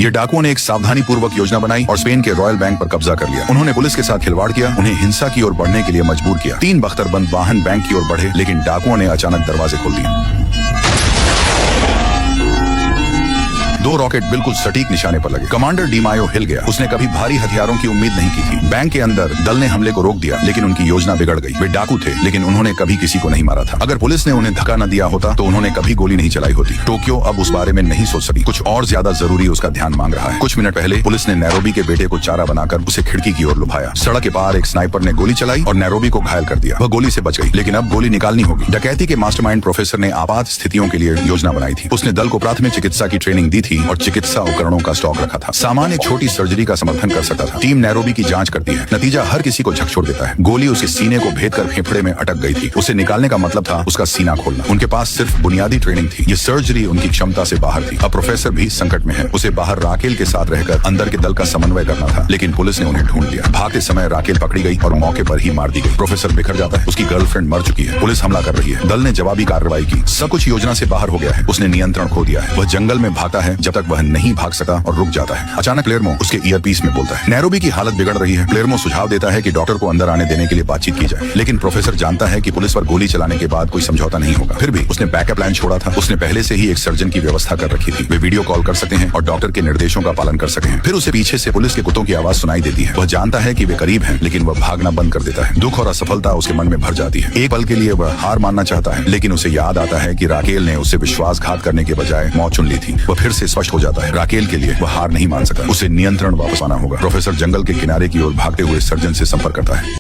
ये डाकुओं ने एक सावधानी पूर्वक योजना बनाई और स्पेन के रॉयल बैंक पर कब्जा कर लिया। उन्होंने पुलिस के साथ खिलवाड़ किया, उन्हें हिंसा की ओर बढ़ने के लिए मजबूर किया। 3 बख्तरबंद वाहन बैंक की ओर बढ़े, लेकिन डाकुओं ने अचानक दरवाजे खोल दिए। 2 रॉकेट बिल्कुल सटीक निशाने पर लगे। कमांडर डी मायो हिल गया। उसने कभी भारी हथियारों की उम्मीद नहीं की थी। बैंक के अंदर दल ने हमले को रोक दिया, लेकिन उनकी योजना बिगड़ गई। वे डाकू थे, लेकिन उन्होंने कभी किसी को नहीं मारा था। अगर पुलिस ने उन्हें धक्का न दिया होता तो उन्होंने कभी गोली नहीं चलाई होती। टोक्यो अब उस बारे में नहीं सोच सकी। कुछ और ज्यादा जरूरी उसका ध्यान मांग रहा है। कुछ मिनट पहले पुलिस ने नैरोबी के बेटे को चारा बनाकर उसे खिड़की की ओर लुभाया। सड़क के पार एक स्नाइपर ने गोली चलाई और नैरोबी को घायल कर दिया। वह गोली से बच गई, लेकिन अब गोली निकालनी होगी। डकैती के मास्टरमाइंड प्रोफेसर ने आपात स्थितियों के लिए योजना बनाई थी। उसने दल को प्राथमिक चिकित्सा की ट्रेनिंग दी थी और चिकित्सा उपकरणों का स्टॉक रखा था। सामान्य छोटी सर्जरी का समर्थन कर सकता था। टीम नैरोबी की जांच करती है। नतीजा हर किसी को झकझोर देता है। गोली उसके सीने को भेदकर फेफड़े में अटक गई थी। उसे निकालने का मतलब था उसका सीना खोलना। उनके पास सिर्फ बुनियादी ट्रेनिंग थी। ये सर्जरी उनकी क्षमता से बाहर थी। अब प्रोफेसर भी संकट में है। उसे बाहर राकेल के साथ रहकर अंदर के दल का समन्वय करना था, लेकिन पुलिस ने उन्हें ढूंढ लिया। भागते समय राकेल पकड़ी गई और मौके पर ही मार दी गई। प्रोफेसर बिखर जाता है। उसकी गर्लफ्रेंड मर चुकी है। पुलिस हमला कर रही है। दल ने जवाबी कार्रवाई की। सब कुछ योजना से बाहर हो गया है। उसने नियंत्रण खो दिया है। वह जंगल में भागता है जब तक वह नहीं भाग सका और रुक जाता है। अचानक क्लेरमो उसके ईयरपीस में बोलता है। नैरोबी की हालत बिगड़ रही है। क्लेरमो सुझाव देता है कि डॉक्टर को अंदर आने देने के लिए बातचीत की जाए, लेकिन प्रोफेसर जानता है कि पुलिस पर गोली चलाने के बाद कोई समझौता नहीं होगा। फिर भी उसने बैकअप प्लान छोड़ा था। उसने पहले से ही एक सर्जन की व्यवस्था कर रखी थी। वे वीडियो कॉल कर सकते हैं और डॉक्टर के निर्देशों का पालन कर सकते हैं। फिर उसे पीछे से पुलिस के कुत्तों की आवाज सुनाई देती है। वह जानता है कि वे करीब हैं, लेकिन वह भागना बंद कर देता है। दुख और असफलता उसके मन में भर जाती है। एक पल के लिए वह हार मानना चाहता है, लेकिन उसे याद आता है कि राकेल ने उसे विश्वासघात करने के बजाय मौत चुन ली थी। वह फिर से स्पष्ट हो जाता है। राकेल के लिए वह हार नहीं मान सकता। उसे नियंत्रण वापस आना होगा। प्रोफेसर जंगल के किनारे की ओर भागते हुए सर्जन से संपर्क करता है।